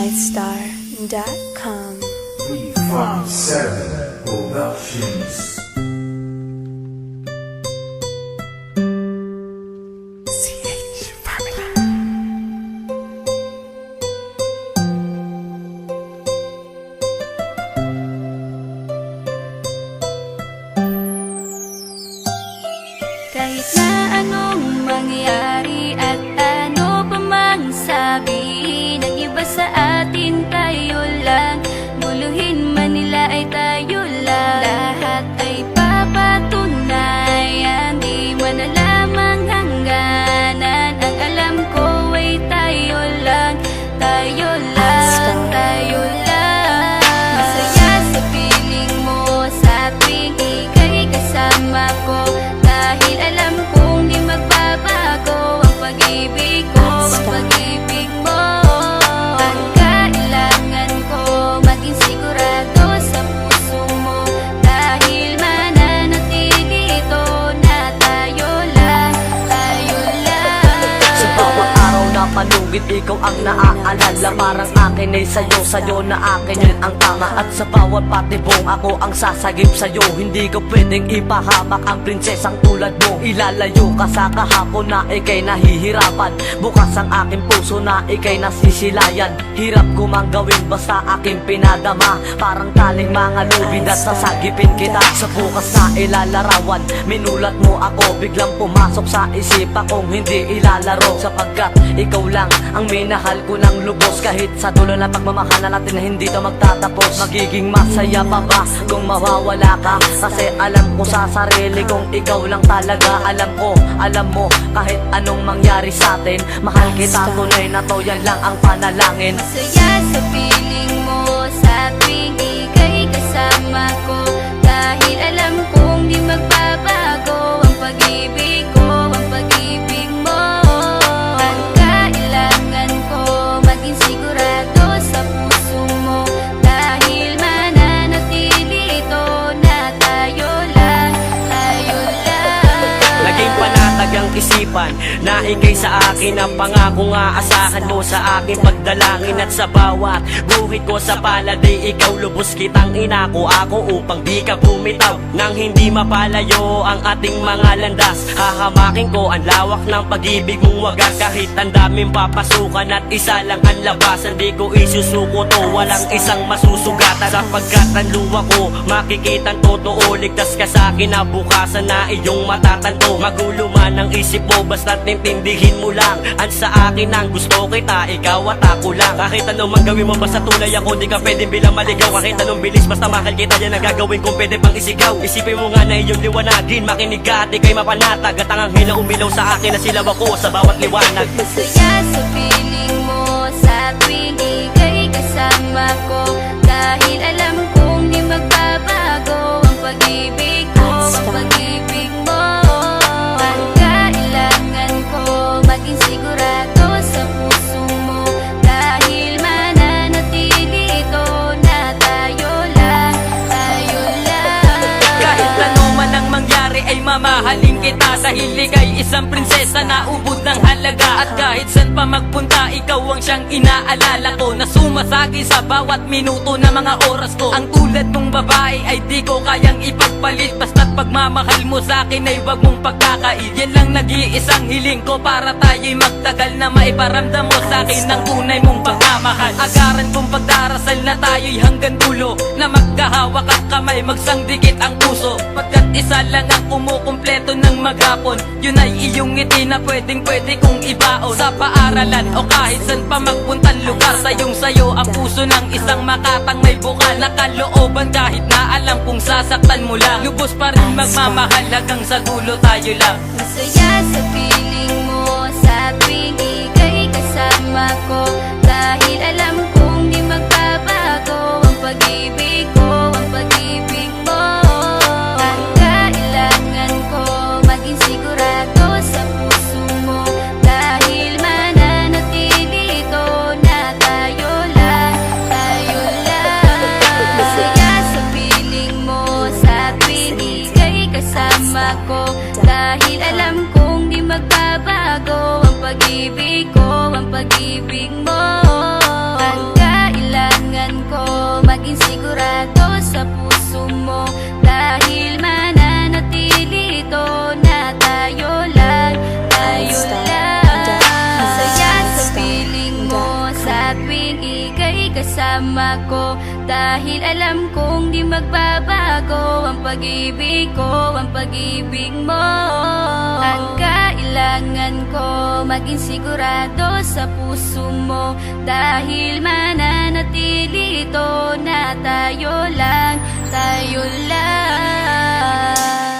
MyStar.com. 357 Productions. Kahit na anong mangyari at ano pa mang sabihin ng iba sa atin, tayo lang. Muluhin man nila ay tayo lang. Lahat ay papatunayan, di man alamang hangganan. Ang alam ko ay tayo lang, tayo lang, tayo lang. Masaya sa piling mo sa tuwing ika'y kasama ko, dahil alam kong di magbabago ang pag-ibig ko, ang pag-ibig mo. Ang kailangan ko maging sigurado sa puso mo, dahil mananatili ito na tayo lang, tayo lang. Sa bawat araw na panugit, ikaw ang naaalala. Parang akin ay sa'yo na akin yun ang tama. At sa bawat patibong, ako ang sasagip sa'yo. Hindi ko pwedeng ipahamak ang prinsesang tulad mo. Ilalayo ka sa kahapon na ikay nahihirapan. Bukas ang aking puso na ikay nasisilayan. Hirap ko mang gawin basta aking pinadama. Parang taling mga lubid at sasagipin kita. Sa bukas na ilalarawan, minulat mo ako. Biglang pumasok sa isipa kong hindi ilalaro. Sapagkat ikaw lang ang minahal ko ng lubos. Kahit sa dulo ng pagmamahal natin na hindi to magtatapos. Magiging masaya pa ba kung mawawala ka? Kasi alam ko sa sarili kong ikaw lang talaga. Alam ko, alam mo, kahit anong mangyari sa atin, mahal kita tunay na to, yan lang ang panalangin. Masaya sa piling mo sa tuwing ika'y kasama ko, dahil alam kong di magbabago ang pag-ibig ko, ang pag-ibig mo. Ang kailangan ko maging sigurado sa puso mo, dahil mananatili ito na tayo lang, tayo lang. Naging panatag ang isipan na ikay sa akin ang pangako nga asahan mo sa aking pagdalangin. At sa bawat guhit ko sa palad ay ikaw lubos kitang inako ako upang di ka bumitaw. Nang hindi mapalayo ang ating mga landas, hahamakin ko ang lawak ng pag-ibig mong wagas. Kahit ang daming papasukan at isa lang ang labasan, di ko isusuko to, walang isang masusugatan. Sapagkat ang luwa ko makikitang totoo, ligtas ka sa akin na bukasan na iyong matatanto. Magulo man ang isip mo, basta't intindihin mo lang ang sa akin ang gusto kita, ikaw at ako lang. Kahit anong man gawin mo, basta tunay ako, di ka pwedeng bilang maligaw. Kahit anong bilis, basta mahal kita, yan ang gagawin kung pwede pang isigaw. Isipin mo nga na iyong liwanagin, makinig ka at ikay mapanatag. At ang anghel na umilaw sa akin na silaw ako sa bawat liwanag. Masaya sa piling mo sa tuwing ika'y kasama ko, dahil alam kong di magbabago ang pag-ibig ko, ang pag-ibig mo. Ang kailangan ko maging sigurado sa puso mo, dahil mananatili ito na tayo lang, tayo lang. Kahit ano man ang mangyari ay mamahalin kita, dahil ika'y isang prinsesa na ubod ng halaga. At kahit saan pa magpunta, ikaw ang siyang inaalala ko, na sumasagi sa bawat minuto na mga oras ko. Ang tulad mong babae ay di ko kayang ipagpalit, basta't pagmamahal mo sa akin ay wag mong pagkakait. Yan lang nag-iisang hiling ko para tayo'y magtagal, na maiparamdam mo sa akin ang tunay mong pagmamahal. Agaran kong pagdarasal na tayo'y hanggang dulo, na magkahawak ang kamay, magsangdikit ang puso. Pagkat isa lang ang kumukumpleto ng maghapon, yun ay iyong ngiti na pwedeng pwede kong ibaon. Sa paaralan o kahit saan pa magpuntang lugar, sayong sayo ang puso ng isang makatang may bukal na kalooban. Kahit na alam kung sasaktan mo lang, lubos pa rin magmamahal hanggang sa dulo tayo lang. Masaya sa piling mo sa tuwing ika'y kasama ko, dahil alam kong di magbabago ang pag-ibig ko, ang pag-ibig mo. Ang kailangan ko maging sigurado sa puso mo, dahil mananatili ito na tayo lang, tayo lang. Masaya sa piling mo sa tuwing ika'y kasama ko, dahil alam kong di magbabago ang pag-ibig ko, ang pag-ibig mo. Ang kasama ko. Dahil alam kong di magbabago ang pag-ibig ko, ang pag-ibig mo. Ang kailangan ko maging sigurado sa puso mo, dahil mananatili ito na tayo lang, tayo lang.